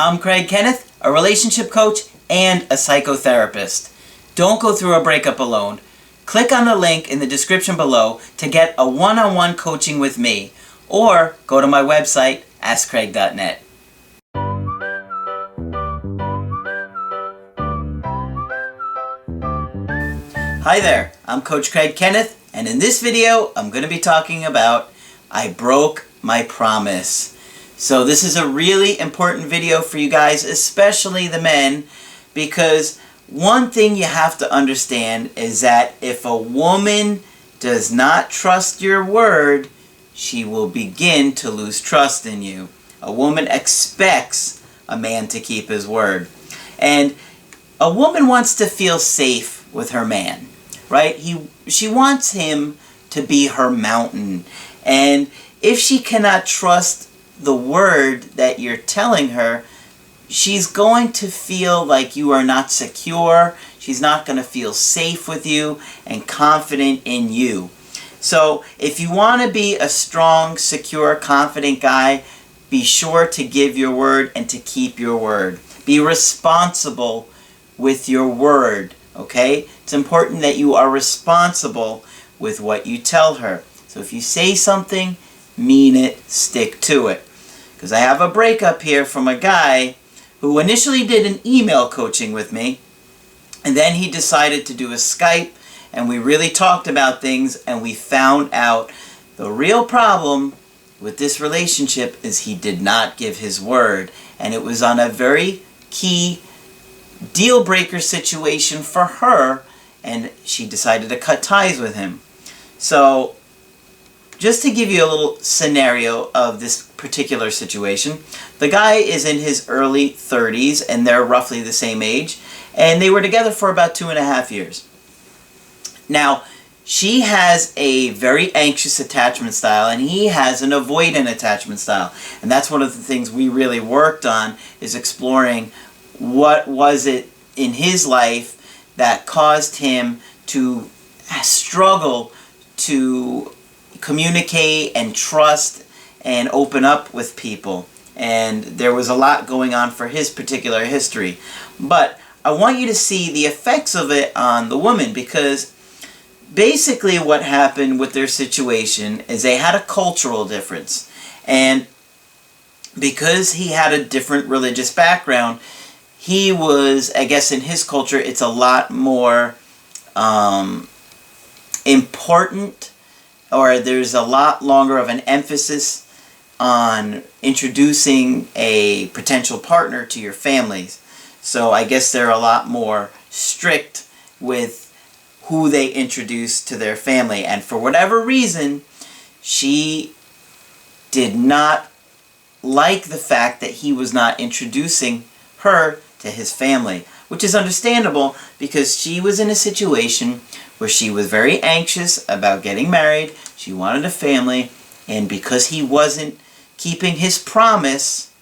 I'm Kenneth, a relationship coach and a psychotherapist. Don't go through a breakup alone. Click on the link in the description below to get a one-on-one coaching with me, or go to my website, askcraig.net. Hi there, I'm Coach Craig Kenneth, and in this video I'm going to be talking about I broke my promise. So this is a really important video for you guys, especially the men, because one thing you have to understand is that if a woman does not trust your word, she will begin to lose trust in you. A woman expects a man to keep his word. And a woman wants to feel safe with her man, right? She wants him to be her mountain. And if she cannot trust the word that you're telling her, she's going to feel like you are not secure. She's not going to feel safe with you and confident in you. So if you want to be a strong, secure, confident guy, be sure to give your word and to keep your word. Be responsible with your word, okay? It's important that you are responsible with what you tell her. So if you say something, mean it, stick to it. Because I have a breakup here from a guy who initially did an email coaching with me, and then he decided to do a Skype, and we really talked about things, and we found out the real problem with this relationship is he did not give his word, and it was on a very key deal breaker situation for her, and she decided to cut ties with him. So just to give you a little scenario of this particular situation, the guy is in his early 30s and they're roughly the same age, and they were together for about 2.5 years. Now, she has a very anxious attachment style and he has an avoidant attachment style, and that's one of the things we really worked on, is exploring what was it in his life that caused him to struggle to communicate and trust and open up with people. And there was a lot going on for his particular history. But I want you to see the effects of it on the woman, because basically what happened with their situation is they had a cultural difference. And because he had a different religious background, he was, I guess in his culture, it's a lot more important, or there's a lot longer of an emphasis on introducing a potential partner to your families. So I guess they're a lot more strict with who they introduce to their family. And for whatever reason, she did not like the fact that he was not introducing her to his family, which is understandable because she was in a situation where she was very anxious about getting married. She wanted a family, and because he wasn't keeping his promise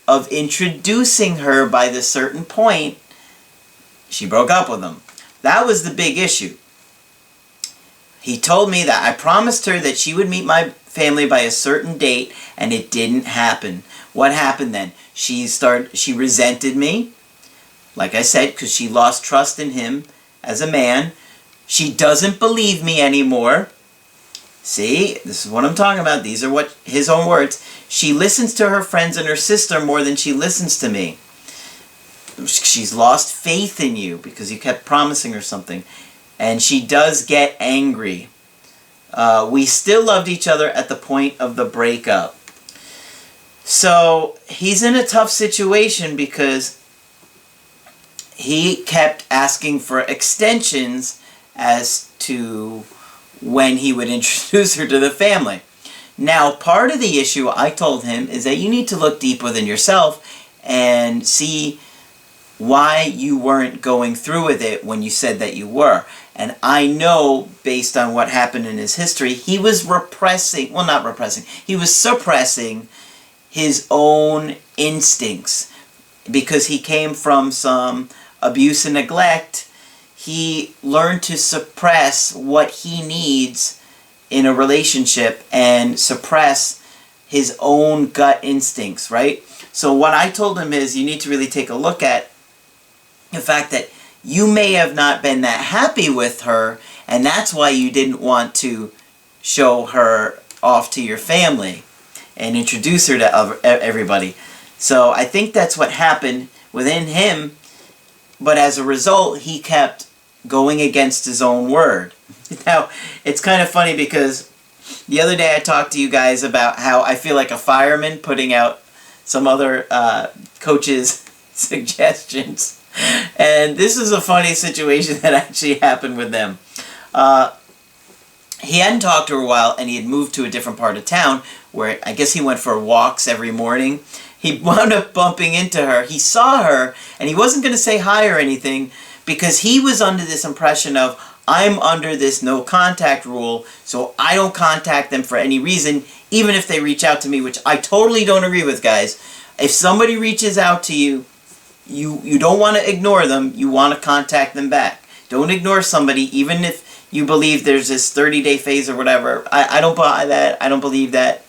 of introducing her by the certain point, she broke up with him. That was the big issue. He told me that I promised her that she would meet my family by a certain date, and it didn't happen. What happened then? She resented me, like I said, because she lost trust in him as a man. She doesn't believe me anymore. See, this is what I'm talking about. These are his own words. She listens to her friends and her sister more than she listens to me. She's lost faith in you because you kept promising her something. And she does get angry. We still loved each other at the point of the breakup. So he's in a tough situation because he kept asking for extensions as to when he would introduce her to the family. Now, part of the issue, I told him, is that you need to look deep within yourself and see why you weren't going through with it when you said that you were. And I know, based on what happened in his history, he was he was suppressing his own instincts because he came from some abuse and neglect. He learned to suppress what he needs in a relationship and suppress his own gut instincts, right? So what I told him is, you need to really take a look at the fact that you may have not been that happy with her, and that's why you didn't want to show her off to your family and introduce her to everybody. So I think that's what happened within him, but as a result, he kept going against his own word. Now, it's kind of funny because the other day I talked to you guys about how I feel like a fireman putting out some other coach's suggestions. And this is a funny situation that actually happened with them. He hadn't talked to her a while, and he had moved to a different part of town where I guess he went for walks every morning. He wound up bumping into her. He saw her, and he wasn't going to say hi or anything because he was under this impression of, I'm under this no contact rule, so I don't contact them for any reason, even if they reach out to me, which I totally don't agree with, guys. If somebody reaches out to you, you don't want to ignore them, you want to contact them back. Don't ignore somebody, even if you believe there's this 30-day phase or whatever. I don't buy that. I don't believe that.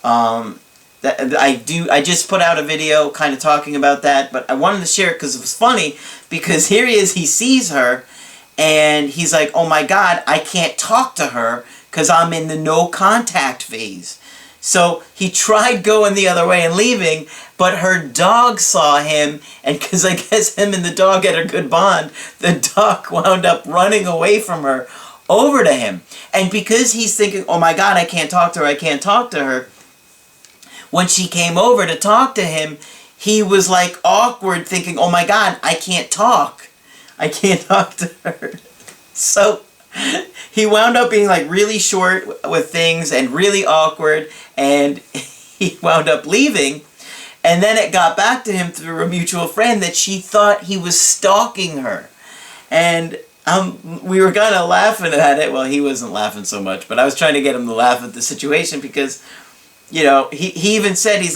I just put out a video kind of talking about that, but I wanted to share it because it was funny, because here he is, he sees her, and he's like, oh my God, I can't talk to her because I'm in the no contact phase. So he tried going the other way and leaving, but her dog saw him, and because I guess him and the dog had a good bond, the dog wound up running away from her over to him. And because he's thinking, oh my God, I can't talk to her, I can't talk to her, when she came over to talk to him, he was like awkward, thinking, oh my God, I can't talk. I can't talk to her. So he wound up being like really short with things and really awkward, and he wound up leaving. And then it got back to him through a mutual friend that she thought he was stalking her. And we were kind of laughing at it. Well, he wasn't laughing so much, but I was trying to get him to laugh at the situation because, you know, he even said, he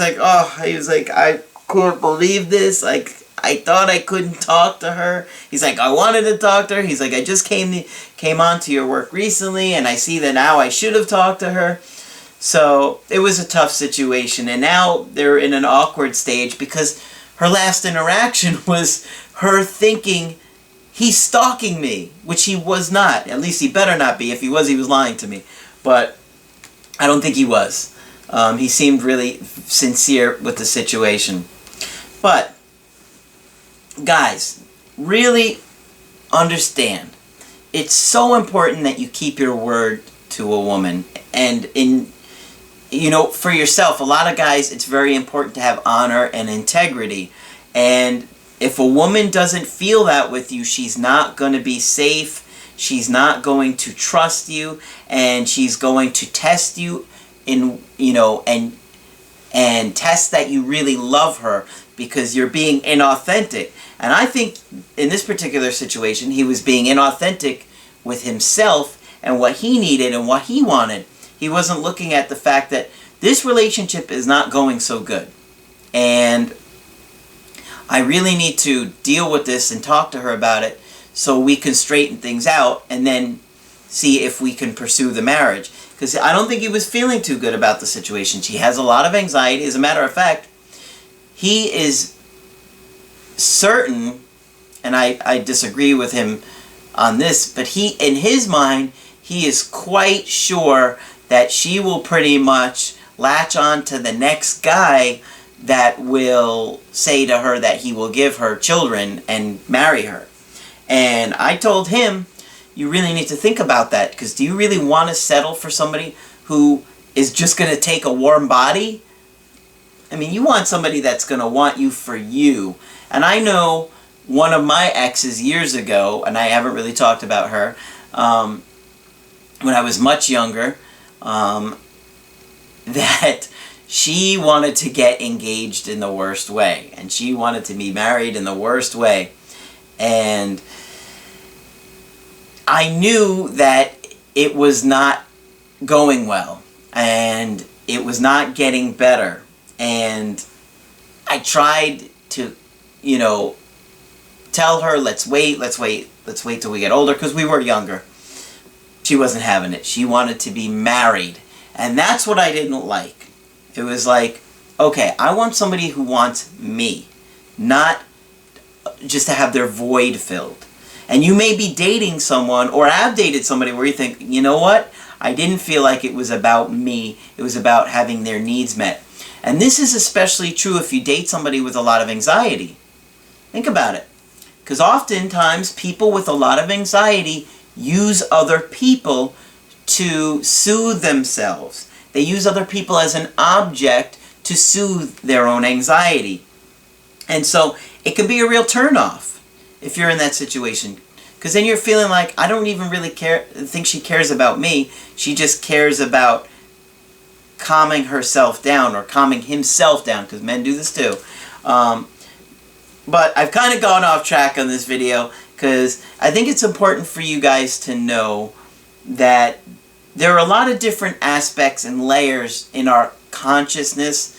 was like, I couldn't believe this. Like, I thought I couldn't talk to her. He's like, I wanted to talk to her. He's like, I just came on to your work recently, and I see that now I should have talked to her. So it was a tough situation, and now they're in an awkward stage because her last interaction was her thinking he's stalking me, which he was not. At least he better not be. If he was lying to me. But I don't think he was. He seemed really sincere with the situation. But guys, really understand, it's so important that you keep your word to a woman. And for yourself, a lot of guys, it's very important to have honor and integrity. And if a woman doesn't feel that with you, she's not going to be safe, she's not going to trust you, and she's going to test you and test that you really love her because you're being inauthentic. And I think in this particular situation, he was being inauthentic with himself and what he needed and what he wanted. He wasn't looking at the fact that this relationship is not going so good. And I really need to deal with this and talk to her about it so we can straighten things out and then see if we can pursue the marriage. Because I don't think he was feeling too good about the situation. She has a lot of anxiety. As a matter of fact, he is certain, and I disagree with him on this, but in his mind, he is quite sure that she will pretty much latch on to the next guy that will say to her that he will give her children and marry her. And I told him, you really need to think about that, because do you really want to settle for somebody who is just going to take a warm body? I mean, you want somebody that's going to want you for you. And I know one of my exes years ago, and I haven't really talked about her, when I was much younger, that she wanted to get engaged in the worst way. And she wanted to be married in the worst way. And I knew that it was not going well. And it was not getting better. And I tried to, tell her, let's wait till we get older, because we were younger. She wasn't having it. She wanted to be married. And that's what I didn't like. It was like, okay, I want somebody who wants me, not just to have their void filled. And you may be dating someone or have dated somebody where you think, you know what? I didn't feel like it was about me. It was about having their needs met. And this is especially true if you date somebody with a lot of anxiety. Think about it. Because oftentimes people with a lot of anxiety use other people to soothe themselves. They use other people as an object to soothe their own anxiety. And so it can be a real turnoff if you're in that situation. Because then you're feeling like, I don't even really think she cares about me. She just cares about calming herself down or calming himself down, because men do this too. But I've kind of gone off track on this video because I think it's important for you guys to know that there are a lot of different aspects and layers in our consciousness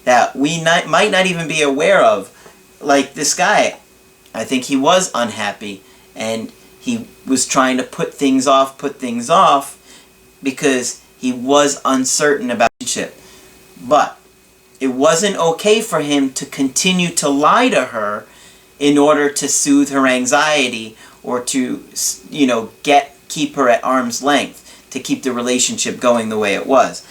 that we might not even be aware of. Like this guy, I think he was unhappy and he was trying to put things off because he was uncertain about the relationship. But it wasn't okay for him to continue to lie to her in order to soothe her anxiety or to, keep her at arm's length, to keep the relationship going the way it was.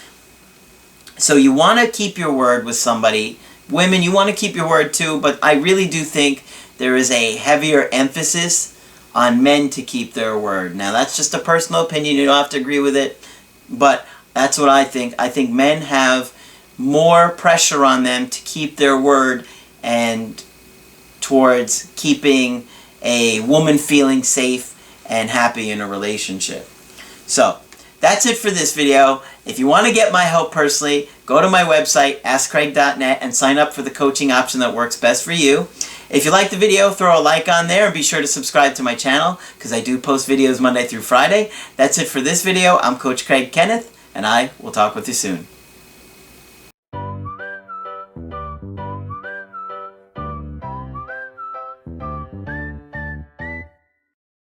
So you want to keep your word with somebody. Women, you want to keep your word too, but I really do think there is a heavier emphasis on men to keep their word. Now, that's just a personal opinion. You don't have to agree with it, but that's what I think. I think men have more pressure on them to keep their word and towards keeping a woman feeling safe and happy in a relationship. So, that's it for this video. If you want to get my help personally, go to my website, askcraig.net, and sign up for the coaching option that works best for you. If you like the video, throw a like on there and be sure to subscribe to my channel because I do post videos Monday through Friday. That's it for this video. I'm Coach Craig Kenneth, and I will talk with you soon.